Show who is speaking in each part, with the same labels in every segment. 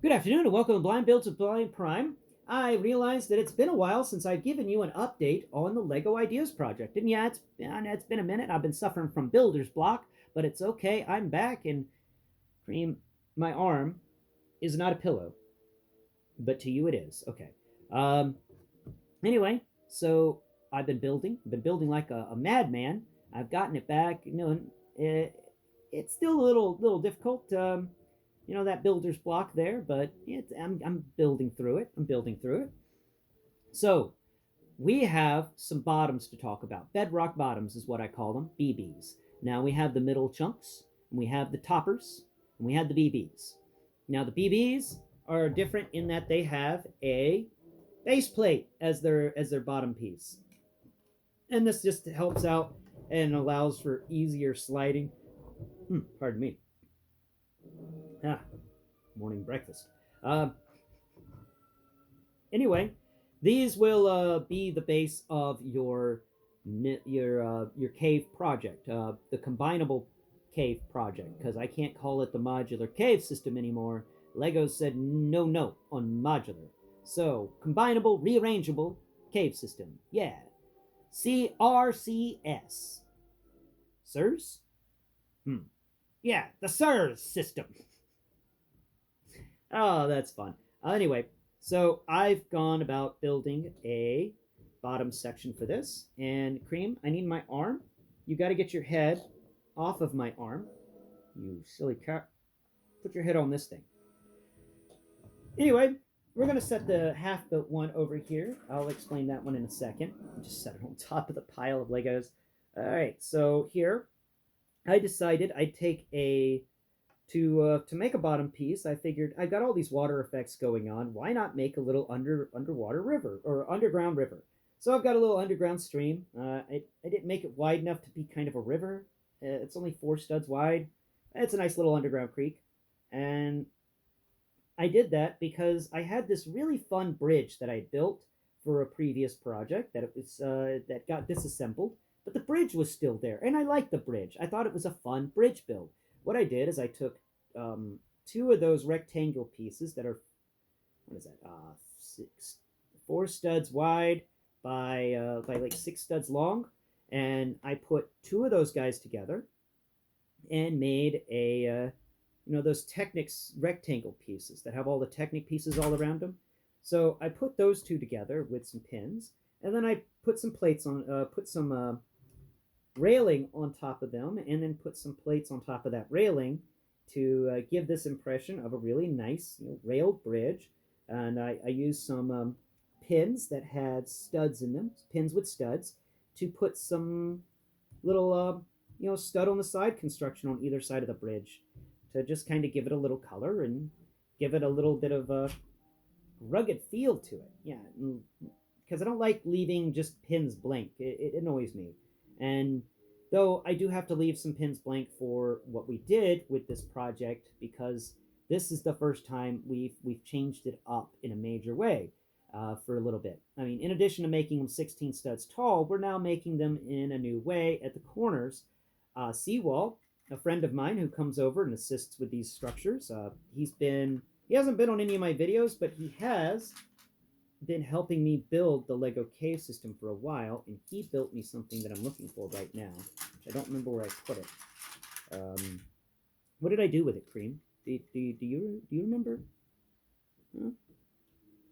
Speaker 1: Good afternoon and welcome to Blindbuilds with Blind Prime. I realize that it's been a while since I've given you an update on the Lego Ideas project. And yeah, it's been a minute. I've been suffering from Bilders Block, but it's okay. I'm back and Cream, my arm is not a pillow, but to you it is. Okay. Um anyway, so I've been building like a madman. I've gotten it back, it, it's still a little difficult. That builder's block there, but I'm building through it. I'm building through it. So we have some bottoms to talk about. Bedrock bottoms is what I call them, BBs. Now we have the middle chunks, and we have the toppers, and we have the BBs. Now the BBs are different in that they have a base plate as their bottom piece, and this just helps out and allows for easier sliding. Pardon me. Ah, morning breakfast. Uh, Anyway, these will be the base of your cave project, the combinable cave project, because I can't call it the modular cave system anymore. Lego said no on modular. So combinable, rearrangeable cave system. Yeah, CRCS. Sirs? Yeah, the Sirs system. Oh, that's fun. Anyway, so I've gone about building a bottom section for this. And Cream, I need my arm. You got to get your head off of my arm. You silly cat. Put your head on this thing. Anyway, we're going to set the half-built one over here. I'll explain that one in a second. Just set it on top of the pile of Legos. All right, so here, I decided I'd take to make a bottom piece. I figured I got all these water effects going on. Why not make a little underwater river or underground river? So I've got a little underground stream. I didn't make it wide enough to be kind of a river. It's only 4 studs wide. It's a nice little underground creek, and I did that because I had this really fun bridge that I built for a previous project that got disassembled, but the bridge was still there, and I liked the bridge. I thought it was a fun bridge build. What I did is I took 2 of those rectangle pieces that are, what is that, 4 studs wide by like 6 studs long, and I put 2 of those guys together and made those Technics rectangle pieces that have all the Technic pieces all around them. So I put those 2 together with some pins, and then I put some plates on, put some railing on top of them, and then put some plates on top of that railing to give this impression of a really nice railed bridge. And I used some pins that had studs in them, pins with studs, to put some little stud on the side construction on either side of the bridge to just kind of give it a little color and give it a little bit of a rugged feel to it. Yeah, because I don't like leaving just pins blank. It annoys me. And though I do have to leave some pins blank for what we did with this project, because this is the first time we've changed it up in a major way for a little bit. I mean, in addition to making them 16 studs tall, we're now making them in a new way at the corners. Seawall, a friend of mine who comes over and assists with these structures, he hasn't been on any of my videos, but he has been helping me build the Lego cave system for a while, and he built me something that I'm looking for right now, which I don't remember where I put it. What did I do with it, Cream? Do you remember? Huh?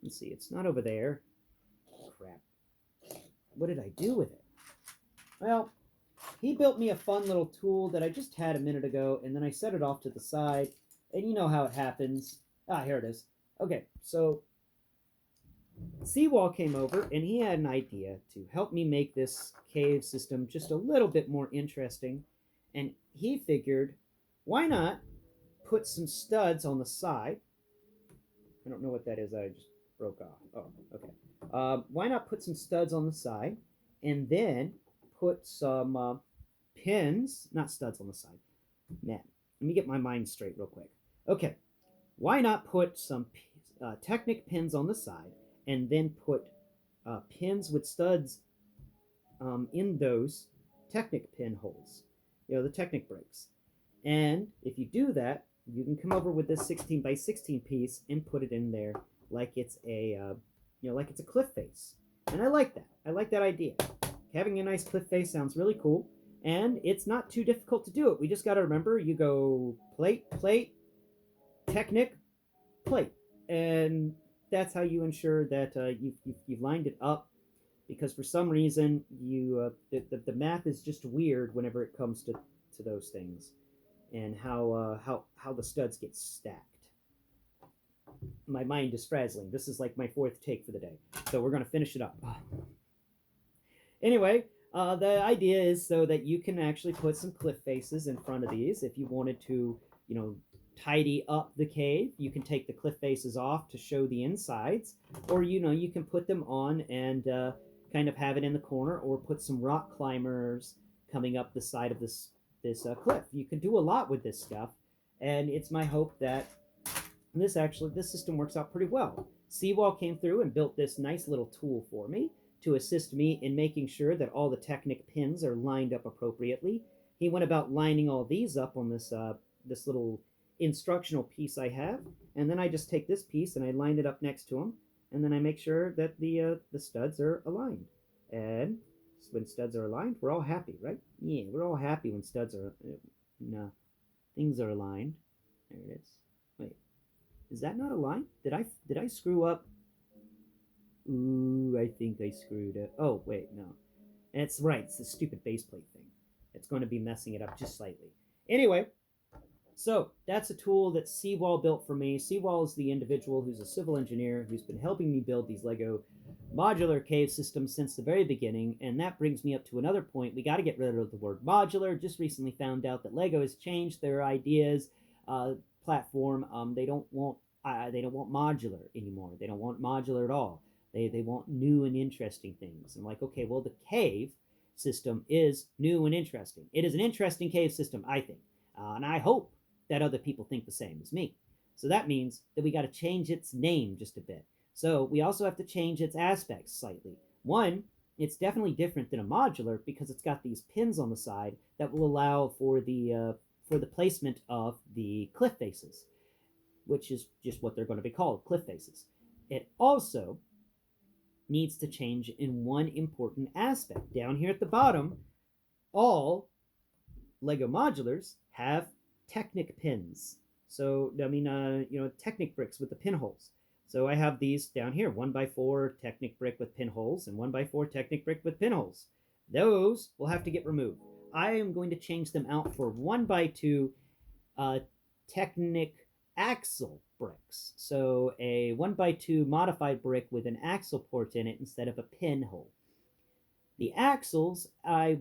Speaker 1: Let's see. It's not over there. Crap. What did I do with it? Well, he built me a fun little tool that I just had a minute ago, and then I set it off to the side, and you know how it happens. Here it is. Okay, so Seawall came over, and he had an idea to help me make this cave system just a little bit more interesting, and he figured, why not put some studs on the side? I don't know what that is. I just broke off. Oh, okay. Why not put some studs on the side, and then put some pins, not studs on the side. Man, let me get my mind straight real quick. Okay, why not put some Technic pins on the side, and then put pins with studs in those Technic pin holes, the Technic breaks. And if you do that, you can come over with this 16 by 16 piece and put it in there like it's a like it's a cliff face. And I like that. I like that idea. Having a nice cliff face sounds really cool, and it's not too difficult to do it. We just got to remember, you go plate, plate, Technic, plate, and that's how you ensure that you've lined it up. Because for some reason the math is just weird whenever it comes to those things, and how the studs get stacked. My mind is frazzling. This is like my fourth take for the day, so we're gonna finish it up. Anyway, the idea is so that you can actually put some cliff faces in front of these. If you wanted to, tidy up the cave, you can take the cliff faces off to show the insides, or you can put them on and kind of have it in the corner, or put some rock climbers coming up the side of this cliff. You can do a lot with this stuff, and it's my hope that this system works out pretty well. Seawall came through and built this nice little tool for me to assist me in making sure that all the Technic pins are lined up appropriately. He went about lining all these up on this little instructional piece I have, and then I just take this piece and I line it up next to him, and then I make sure that the studs are aligned. And when studs are aligned, we're all happy, right? Yeah, we're all happy when studs are things are aligned. There it is. Wait, is that not aligned? Did I screw up? Ooh, I think I screwed it. Oh, wait, no. And it's right, it's the stupid baseplate thing. It's going to be messing it up just slightly. Anyway, so that's a tool that Seawall built for me. Seawall is the individual who's a civil engineer who's been helping me build these Lego modular cave systems since the very beginning, and that brings me up to another point. We got to get rid of the word modular. Just recently found out that Lego has changed their ideas platform. They don't want modular anymore. They don't want modular at all. They want new and interesting things. I'm like, okay, well, the cave system is new and interesting. It is an interesting cave system, I think, and I hope that other people think the same as me. So that means that we got to change its name just a bit. So we also have to change its aspects slightly. One, it's definitely different than a modular because it's got these pins on the side that will allow for the placement of the cliff faces, which is just what they're going to be called, cliff faces. It also needs to change in one important aspect. Down here at the bottom, all Lego modulars have Technic pins. So, Technic bricks with the pinholes. So I have these down here, 1x4 Technic brick with pinholes and 1x4 Technic brick with pinholes. Those will have to get removed. I am going to change them out for 1x2 Technic axle bricks. So a 1x2 modified brick with an axle port in it instead of a pinhole. The axles I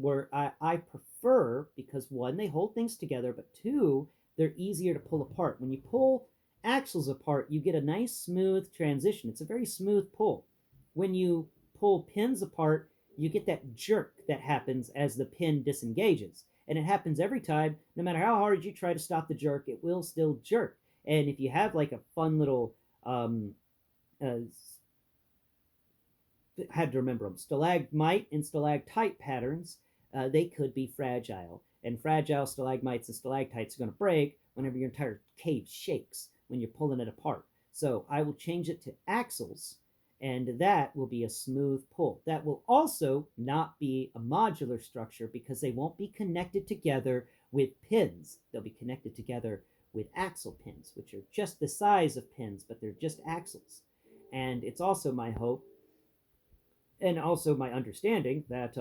Speaker 1: prefer because, one, they hold things together, but two, they're easier to pull apart. When you pull axles apart, you get a nice smooth transition. It's a very smooth pull. When you pull pins apart, you get that jerk that happens as the pin disengages. And it happens every time. No matter how hard you try to stop the jerk, it will still jerk. And if you have like a fun little had to remember them, stalagmite and stalactite patterns, they could be fragile. And fragile stalagmites and stalactites are going to break whenever your entire cave shakes when you're pulling it apart. So I will change it to axles, and that will be a smooth pull. That will also not be a modular structure because they won't be connected together with pins. They'll be connected together with axle pins, which are just the size of pins, but they're just axles. And it's also my hope and also my understanding that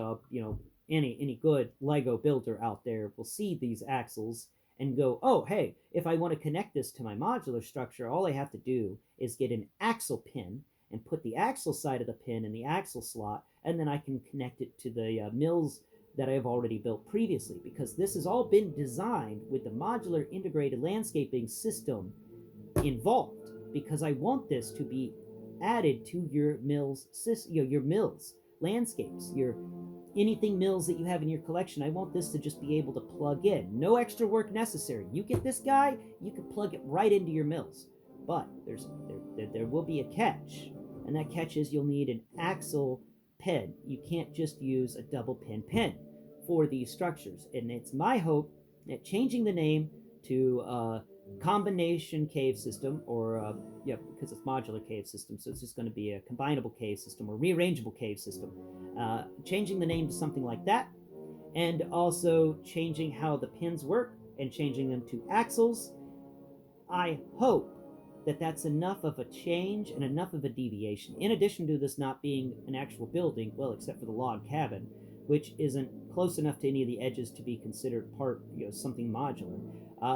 Speaker 1: any good Lego builder out there will see these axles and go, oh, hey, if I want to connect this to my modular structure, all I have to do is get an axle pin and put the axle side of the pin in the axle slot, and then I can connect it to the mills that I've already built previously, because this has all been designed with the modular integrated landscaping system involved, because I want this to be added to your mills, your mills landscapes, your anything mills that you have in your collection. I want this to just be able to plug in. No extra work necessary. You get this guy, you can plug it right into your mills. But there will be a catch, and that catch is you'll need an axle pin. You can't just use a double pin for these structures. And it's my hope that changing the name to combination cave system, or yeah, because it's modular cave system, so it's just going to be a combinable cave system or rearrangeable cave system. Changing the name to something like that, and also changing how the pins work and changing them to axles. I hope that that's enough of a change and enough of a deviation. In addition to this not being an actual building, well, except for the log cabin, which isn't close enough to any of the edges to be considered part, something modular.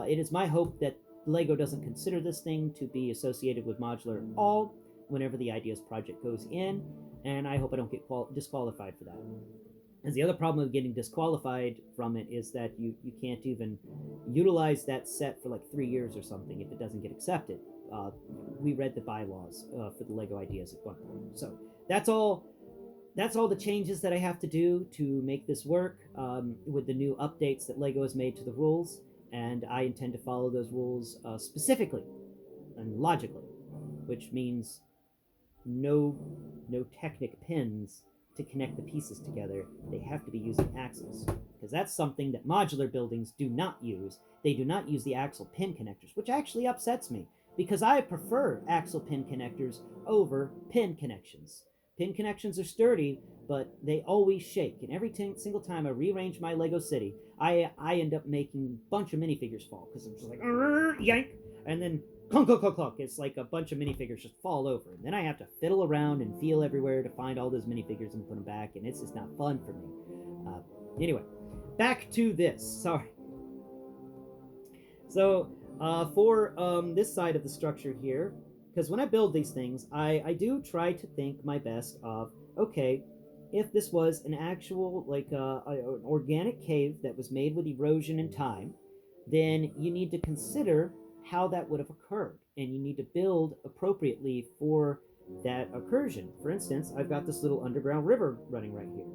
Speaker 1: It is my hope that Lego doesn't consider this thing to be associated with modular at all whenever the Ideas project goes in, and I hope I don't get disqualified for that. And the other problem of getting disqualified from it is that you can't even utilize that set for like 3 years or something if it doesn't get accepted. We read the bylaws for the Lego Ideas at one point. So that's all. That's all the changes that I have to do to make this work with the new updates that Lego has made to the rules, and I intend to follow those rules specifically and logically, which means no Technic pins to connect the pieces together. They have to be using axles, because that's something that modular buildings do not use. They do not use the axle pin connectors, which actually upsets me, because I prefer axle pin connectors over pin connections. Pin connections are sturdy, but they always shake, and every single time I rearrange my Lego city, I end up making a bunch of minifigures fall, because I'm just like, yank, and then clunk, clunk, clunk, clunk. It's like a bunch of minifigures just fall over. And then I have to fiddle around and feel everywhere to find all those minifigures and put them back, and it's just not fun for me. Anyway, back to this. Sorry. So, for this side of the structure here, because when I build these things, I do try to think my best of, okay, if this was an actual, like, an organic cave that was made with erosion and time, then you need to consider how that would have occurred, and you need to build appropriately for that occursion. For instance, I've got this little underground river running right here.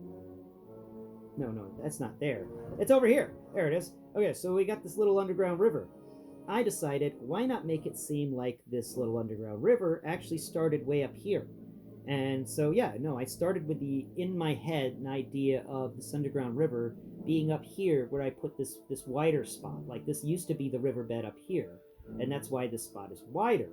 Speaker 1: No, that's not there. It's over here. There it is. Okay, so we got this little underground river. I decided, why not make it seem like this little underground river actually started way up here? And so, yeah, no, I started with in my head, an idea of this underground river being up here where I put this wider spot. Like, this used to be the riverbed up here, and that's why this spot is wider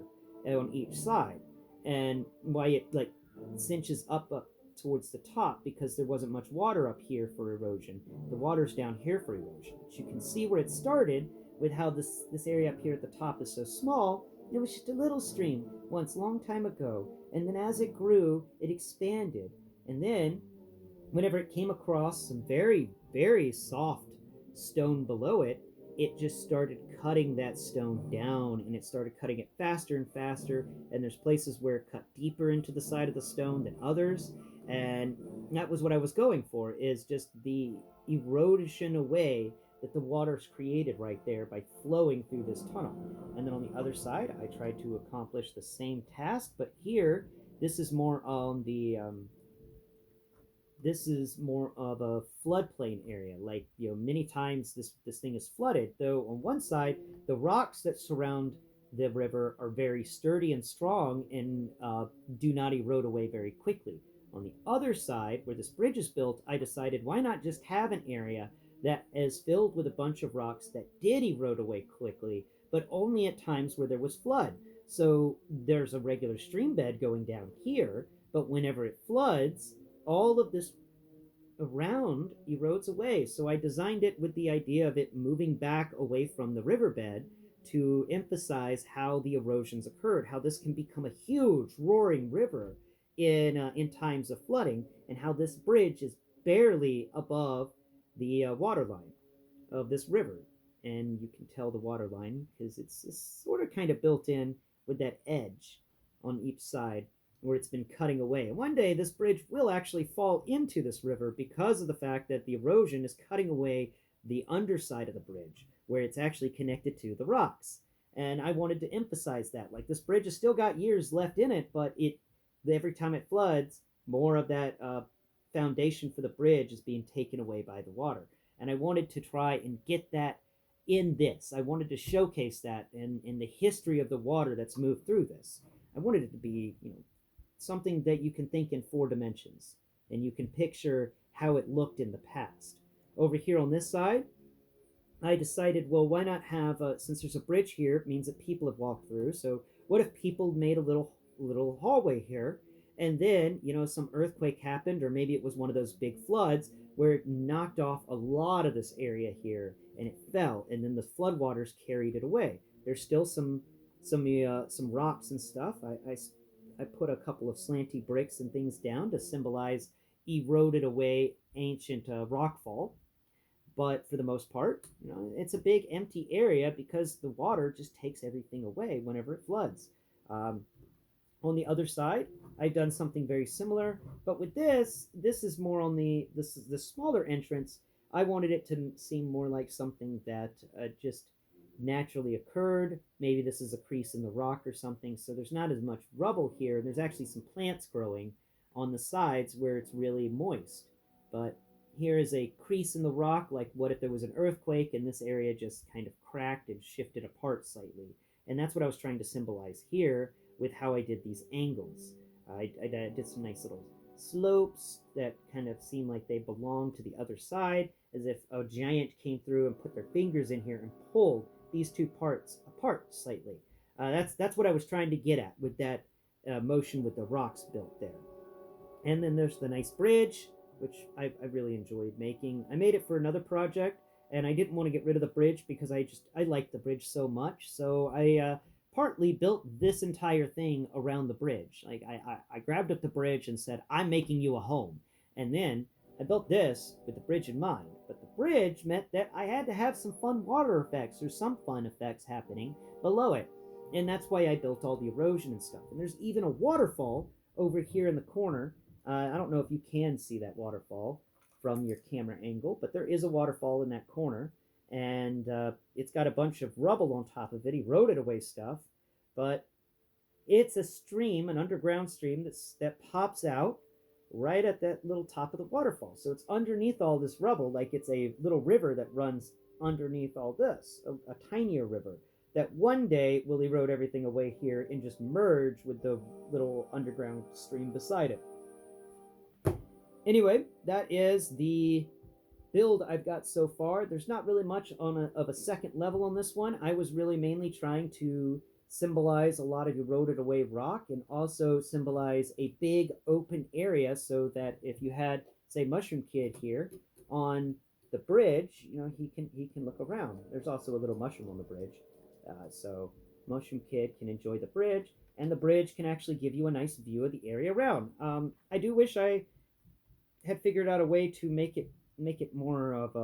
Speaker 1: on each side, and why it, like, cinches up towards the top, because there wasn't much water up here for erosion. The water's down here for erosion. But you can see where it started with how this area up here at the top is so small. It was just a little stream once, long time ago, and then as it grew, it expanded. And then, whenever it came across some very, very soft stone below it, it just started cutting that stone down, and it started cutting it faster and faster. And there's places where it cut deeper into the side of the stone than others. And that was what I was going for, is just the erosion away that the water's created right there by flowing through this tunnel. And then on the other side, I tried to accomplish the same task, but here, this is more on the this is more of a floodplain area. Like, many times this thing is flooded, though on one side, the rocks that surround the river are very sturdy and strong, and do not erode away very quickly. On the other side, where this bridge is built, I decided, why not just have an area that is filled with a bunch of rocks that did erode away quickly, but only at times where there was flood. So there's a regular stream bed going down here, but whenever it floods, all of this around erodes away. So I designed it with the idea of it moving back away from the riverbed to emphasize how the erosions occurred, how this can become a huge roaring river in times of flooding, and how this bridge is barely above the water line of this river. And you can tell the water line because it's sort of kind of built in with that edge on each side where it's been cutting away. And one day this bridge will actually fall into this river because of the fact that the erosion is cutting away the underside of the bridge where it's actually connected to the rocks. And I wanted to emphasize that. Like, this bridge has still got years left in it, but every time it floods, more of that foundation for the bridge is being taken away by the water. And I wanted to try and get that in this. I wanted to showcase that in the history of the water that's moved through this. I wanted it to be, something that you can think in 4 dimensions, and you can picture how it looked in the past. Over here on this side, I decided, well, why not have, since there's a bridge here, it means that people have walked through. So what if people made a little hallway here, and then some earthquake happened, or maybe it was one of those big floods where it knocked off a lot of this area here, and it fell, and then the floodwaters carried it away. There's still some rocks and stuff. I put a couple of slanty bricks and things down to symbolize eroded away ancient rockfall, but for the most part, it's a big empty area because the water just takes everything away whenever it floods. Um, on the other side, I've done something very similar, but with this is more on this is the smaller entrance. I wanted it to seem more like something that just naturally occurred. Maybe this is a crease in the rock or something, so there's not as much rubble here. There's actually some plants growing on the sides where it's really moist. But here is a crease in the rock, like what if there was an earthquake and this area just kind of cracked and shifted apart slightly. And that's what I was trying to symbolize here with how I did these angles. I did some nice little slopes that kind of seem like they belong to the other side, as if a giant came through and put their fingers in here and pulled these two parts apart slightly. That's what I was trying to get at with that motion with the rocks built there. And then there's the nice bridge, which I really enjoyed making. I made it for another project, and I didn't want to get rid of the bridge because I liked the bridge so much. So I partly built this entire thing around the bridge. Like I grabbed up the bridge and said, I'm making you a home. And then I built this with the bridge in mind. But the bridge meant that I had to have some fun water effects or some fun effects happening below it. And that's why I built all the erosion and stuff. And there's even a waterfall over here in the corner. I don't know if you can see that waterfall from your camera angle, but there is a waterfall in that corner, and it's got a bunch of rubble on top of it, eroded away stuff, but it's a stream, an underground stream that pops out right at that little top of the waterfall. So it's underneath all this rubble, like it's a little river that runs underneath all this, a tinier river that one day will erode everything away here and just merge with the little underground stream beside it. Anyway, that is the build I've got so far. There's not really much of a second level on this one. I was really mainly trying to symbolize a lot of eroded away rock and also symbolize a big open area so that if you had, say, Mushroom Kid here on the bridge, he can look around. There's also a little mushroom on the bridge. So Mushroom Kid can enjoy the bridge, and the bridge can actually give you a nice view of the area around. I do wish I had figured out a way to make it more of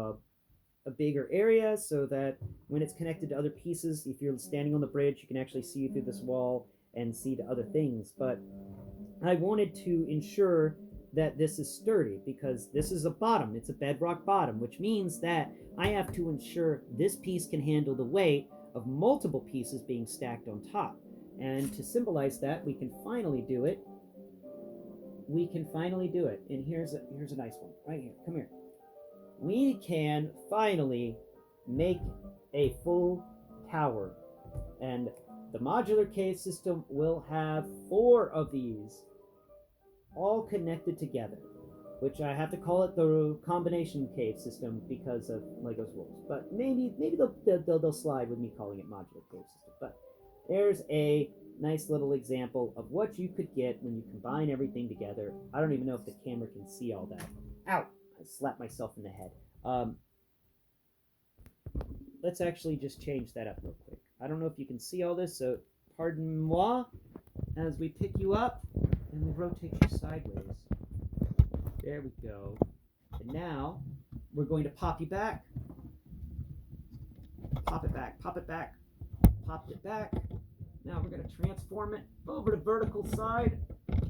Speaker 1: a bigger area so that when it's connected to other pieces, if you're standing on the bridge, you can actually see through this wall and see to other things. But I wanted to ensure that this is sturdy because this is a bottom. It's a bedrock bottom, which means that I have to ensure this piece can handle the weight of multiple pieces being stacked on top. And to symbolize that, we can finally do it. And here's a nice one right here. Come here. We can finally make a full tower, and the modular cave system will have 4 of these all connected together, which I have to call it the combination cave system because of Lego's rules. But maybe they'll slide with me calling it modular cave system. But there's a nice little example of what you could get when you combine everything together. I don't even know if the camera can see all that. Ow! I slapped myself in the head. Let's actually just change that up real quick. I don't know if you can see all this, so pardon moi as we pick you up and we rotate you sideways. There we go. And now we're going to pop you back. Pop it back, pop it back, popped it back. Now we're going to transform it over to vertical side.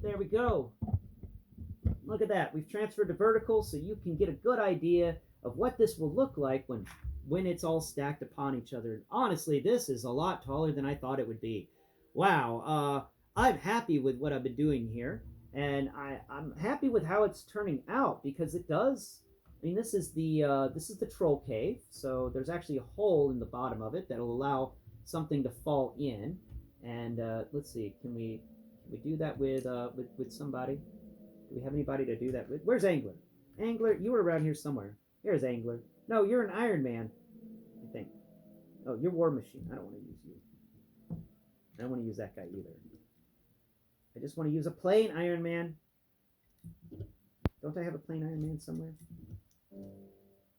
Speaker 1: There we go. Look at that. We've transferred to vertical so you can get a good idea of what this will look like when it's all stacked upon each other. Honestly, this is a lot taller than I thought it would be. Wow. I'm happy with what I've been doing here. And I'm happy with how it's turning out because it does. I mean, this is the troll cave. So there's actually a hole in the bottom of it that'll allow something to fall in. And let's see, can we do that with somebody? Do we have anybody to do that with? Where's Angler? Angler, you were around here somewhere. Here's Angler. No, you're an Iron Man. Oh, you're War Machine. I don't want to use you. I don't want to use that guy either. I just want to use a plain Iron Man. Don't I have a plain Iron Man somewhere?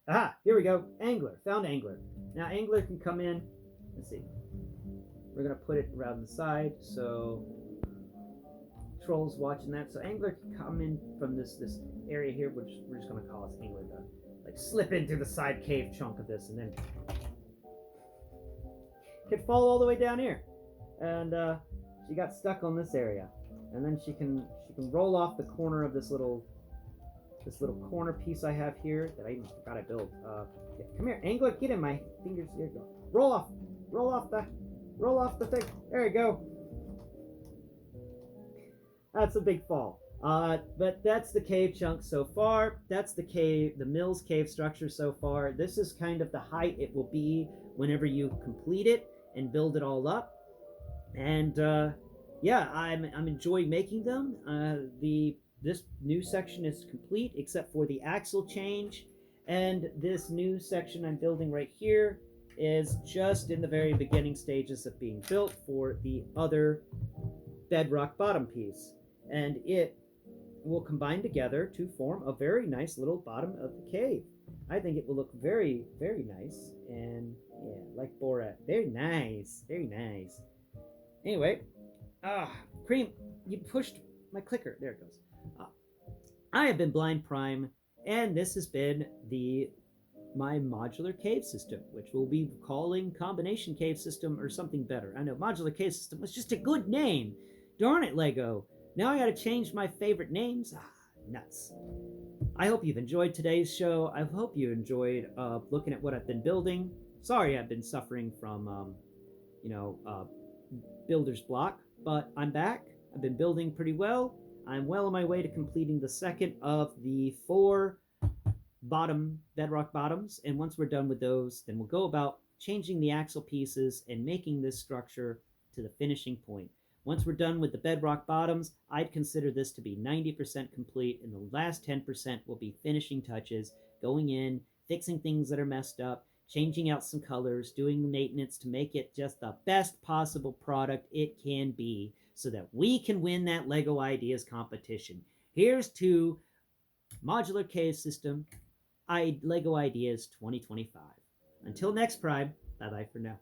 Speaker 1: Ah, here we go. Angler. Found Angler. Now, Angler can come in. Let's see. We're going to put it around the side so Troll's watching that. So Angler can come in from this area here, which we're just going to call this Angler to like slip into the side cave chunk of this and then could fall all the way down here. And she got stuck on this area. And then she can roll off the corner of this little corner piece I have here that I even forgot I built. Yeah, come here, Angler, get in my fingers. Here you go. Roll off the thing. There you go. That's a big fall. But that's the cave chunk so far. That's the mill's cave structure so far. This is kind of the height it will be whenever you complete it and build it all up. And yeah, I'm enjoying making them. This new section is complete except for the axle change, and this new section I'm building right here is just in the very beginning stages of being built for the other bedrock bottom piece, and it will combine together to form a very nice little bottom of the cave. I think it will look very, very nice, and yeah, like Borat. Very nice, very nice. Anyway, Cream, you pushed my clicker. There it goes. I have been Blind Prime, and this has been my modular cave system, which we'll be calling combination cave system or something better. I know modular cave system was just a good name. Darn it, Lego. Now I gotta change my favorite names. Nuts. I hope you've enjoyed today's show. I hope you enjoyed looking at what I've been building. Sorry I've been suffering from, Bilders Block, but I'm back. I've been building pretty well. I'm well on my way to completing the second of the 4 bedrock bottoms, and once we're done with those, then we'll go about changing the axle pieces and making this structure to the finishing point. Once we're done with the bedrock bottoms, I'd consider this to be 90% complete, and the last 10% will be finishing touches, going in, fixing things that are messed up, changing out some colors, doing maintenance to make it just the best possible product it can be so that we can win that LEGO Ideas competition. Here's to Modular Cave System LEGO Ideas 2025. Until next Prime, bye-bye for now.